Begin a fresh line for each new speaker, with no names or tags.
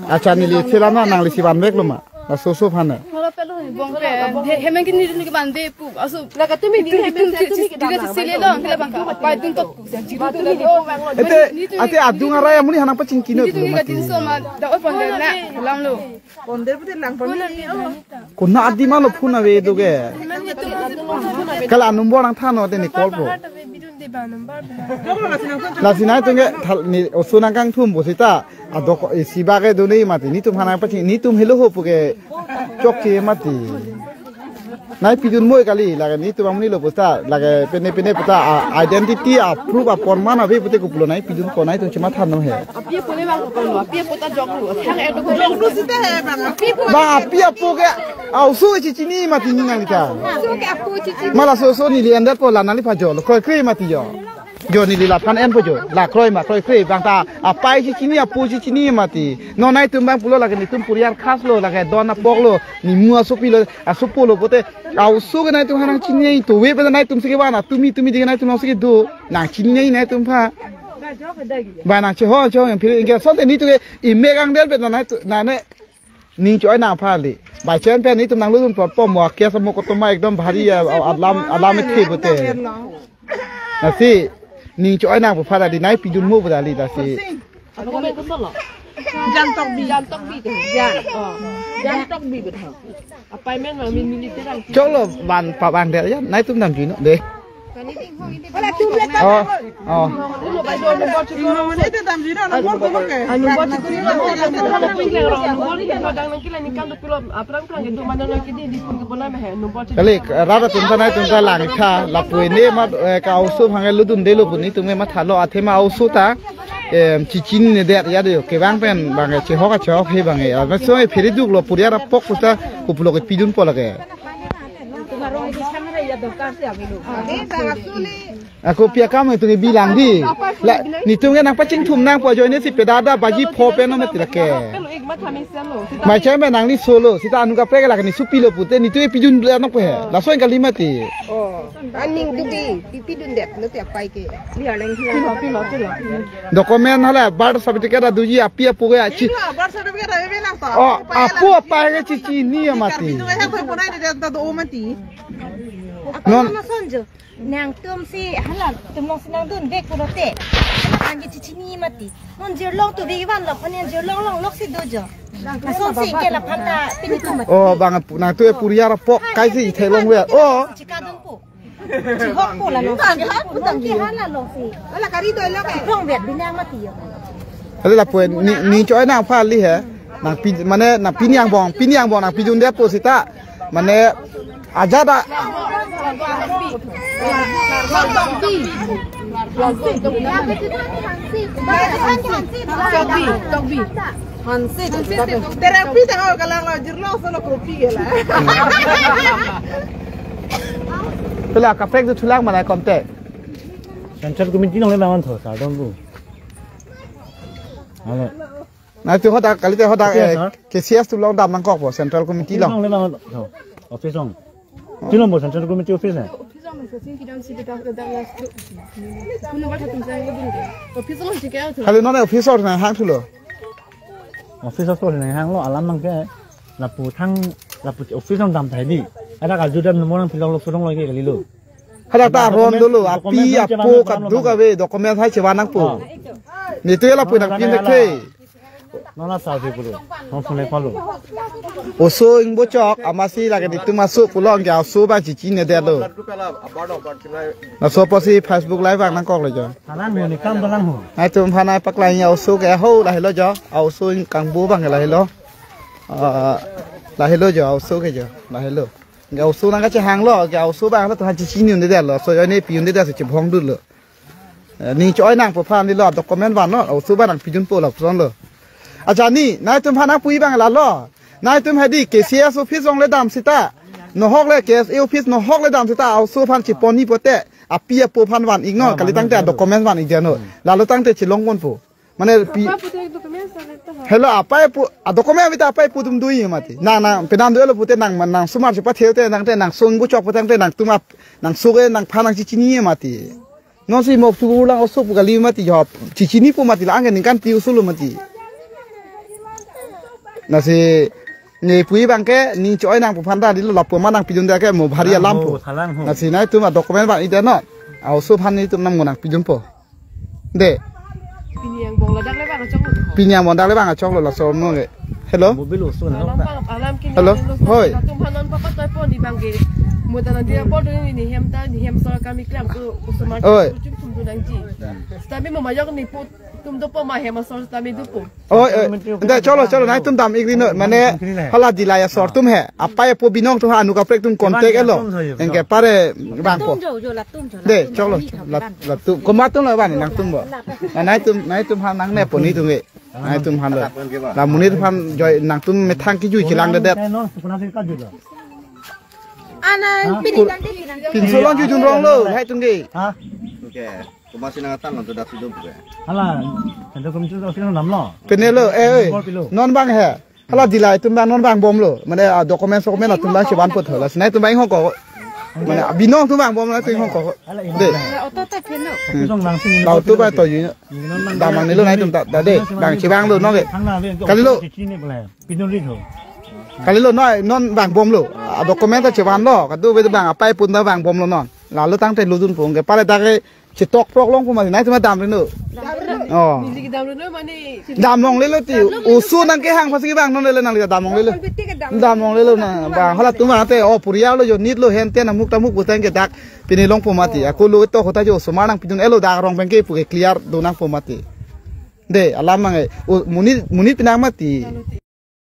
Acha ni li selama nang li siban mek lo ma. La so phane.
Hemen kini ni ke bande pu. Asu laga tumi di hemen tumi ke sele lo ngela bangka. Pai tun tok.
Ate adung ara ya muni hanang pa cingkino.
Itu ni gatin so ma da ponder na lam lo.
Ponder putih lang ponder.
Kuna adi ma lo phuna we do ge. Kala number nang thano te ni call po. La sinai tunge ni osuna kang thum bosita adok siba ge do nei mati ni tum hanang pa ni tum helo ho pu ge chok ke mati. Nai pidun moi kali laga ni tu bamuni lo posta laga pene peta identity proof upon mana be pute kupulo nai pidun ko nai tu cuma than he
Apia pole bang ko lo apia pota jok lu thang e do
Jok lu sita he bang.
ba apia po ke au su chi ni mati ni nang ta
So ke aku cici.
mala so ni li ender po la nali pa jo lo kroi kroi mati jo jo ni li la pan en po jo la kroi ma kroi kroi bang ta apai chi ni apu chi ni mati no nai tum bang pulo laga ni tum puriar khas lo laga dona pok lo ni mua so pi lo aso polo pote au su ke nai tum hanang chi ni to we pe nai tum se ke ba na tumi de nai tum no se ke do na chi ni nai tum pha ba na che ho yang phir inge so te ni tu ke i me gang del pe na ne ning choi na pha li bai chen pe ni tum nang lu tum po mo ke sa mo ko to ma ekdom bhari alam me the bote na si ning choi na pha da di nai pi jun mo ba li da si
Aku main ke solo.
Jam tok bi.
Jam tok bi tu. Jam tok bi betul. Apa main main militer kan?
chok lo ban pa ban de ya nai tum nam ji no de
Wala tu le ta.
oh
Dulu bai do no bot ko.
Mana itu tam jira na bor ko ke.
Anu bot ko ni lo ko pilih orang. Boli kan dang nang kila ni kan do pilo aprang prang itu mana nak di pun ke bona meh no bot.
kali rada tum ta nai tum ta lang kha la pui ne ma ka au su phang lu dun de lo pun ni tum ma thalo a the ma au su ta chi ne de ya de ke bang pen bang che ho ka cho phe bang e ma so e phiri duk lo puria ra pok ku ta ku pulo ke pidun po la ke aku pia kamu itu bilang di la ni tu ngan apa cing thum nang po jo ni si pedada baji pho pe no me tilake
Kalau ik mat kami selo.
mai chai me nang ni solo sita anu ka pre la ni supi lo pute ni tu e pidun bla no pe la so en kalimati
Aning tu bi pipi dun det no te pai ke. Biar leng
Pilo.
dokumen hala birth certificate duji apia puge achi
Bar sa de ke be na ta.
oh apu apa ge cici ni mati
Itu he ko pona ni de ta o mati.
non
Sonjo, nang tum si halal tum long sinang dun dek purote. Angge cici ni mati. Non jerlong tu diwan lo, panian jerlong lok si dojo. Nason si ke la panta pinitum mati.
oh bangat nang tu e puria ra pok kai si thelong we oh
Cikadun pu. Cikok pu la lo. Putang ki halal lo si.
Wala kari to lo ke.
Rong vet binang mati yo.
ada la puen ni choi nang pha li he nang pi mane nang piniang bong nang pidun de posita mane aja da
Hansi. Terapi tengok kalau jirlo solo kopi lah.
pela ka frek tu thulang mana komte
Central committee nong le bangun tho sa dong bu. Alo.
na tu hoda kali te hoda ke cs tu long dam nang kok bo central committee long
Nong le bangun tho. Office nong. Tino mo central committee office na.
Office sama sesin kita mesti dekat dekat las. Puno bata tum saya ko dun. Office lo jika tu.
kali no na officer na hang tu lo
Office of course na hang lo alam mang ke. La pu thang la pu office nong dam thai di. Ada ka judam mo nang pilong lo surong lo ke kali lo.
hada ta rom dulu api apo ka du ka we dokumen hai chewa nang pu ni tu la pu nang pin de ke
Nona sa di pulu. Nong phone ko lo.
oso ing bo chok amasi la ke ni tu masuk pulong ja so ba chi chi ne de lo na so posi facebook live nang kok lo jo
Hanan mo ni kam dalang ho.
ai tu phanai pak lai ya oso ke ho la lo jo au so kang bu bang la lo la lo jo au so ke jo la lo ga au so nang ka che hang lo ga au so bang lo tu han chi chi ni de lo so yo ne pi ni de se chi phong du lo ni choi nang po phan ni lo dokumen ban no au so ba nang pi jun po lo son lo acha ni nai tum phana pui bang la lo nai tum hadi ke cs office ong le dam sita no hok le ke office no hok le dam sita au so phan chi poni pote apia po phan wan igno kali tang te dokumen wan igeno la lo tang te chi long kon po mane pi hello apa pu dokumen avita apa pu tum dui mati nang penan do lo pute nang nang sumar chi pa theu te nang te nang sung bu chok patang te nang tuma nang suge nang phanang chi chini mati no si mok tu lang osu pu kali mati job chi chini pu mati la angen kan tiu sulu mati nasi ni pui bangke ni choi nang pupanda di lapor manang pijun dia ke mo bhari alam po nasi nai tu ma dokumen bang ide no au so phan ni tu nam ngonang pijun po de
Piniang bong ladak le bang chong.
pinya mondak le bang a chok lo la so mo ge hello
mobil usul na
Alam kini.
Hello? Hoi.
Tumpanan papa toy pon di bangke. Mudanan dia pon ni hem so kami klam tu usman.
Oi.
Tum tu nangji. Tapi memayok ni put tum do po ma hem so tapi du po.
oi nda cholo nai tum dam igri no mane hala dilaya sor tum he apa ya po binong tu anu ka prek tum kontek elo engke pare bang po de cholo la tu ko ma tum la ban nang tum bo nai tum han nang ne po ni tum ge nai tum han lo la muni tum han joy nang tum me thang ki jui khilang de det
Ana
pin so long ju jun rong lo hai tum ge
ha
Oke, kumasi nangatan lo sudah hidup ya.
hala ada komisi office nam lo
pene lo oi non bang he hala dilai tum bang non bang bom lo mane dokumen la tum bang cheban po thola nai tum bang ho ko mane binong tum bang bom la tum ho ko de
Otot tak peno.
song nang sing
lao tu ba to yu da mang ni lo nai tum da de bang che bang lo no ge kali lo
chini bole pinun ri tho
kali lo noi non bang bom lo dokumen ta che ban lo ka du be bang apai pun da bang bom lo non la lo tang te lu dun pung ge pare ta ge che tok prok long pu ma nai tum dam le no oh
Ni kita dulu mani.
dam long le lo ti u su nang ke hang phasi bang non le nang le dam long le lo dam long le lo na bang hala tu ma te o puria lo jo nit lo hen te na muk ta muk pu tang ge dak pini long pu mati aku lo to khota jo so manang pidun elo da rong bang ke pu ge clear do nang pu mati de alam mang munit pinang mati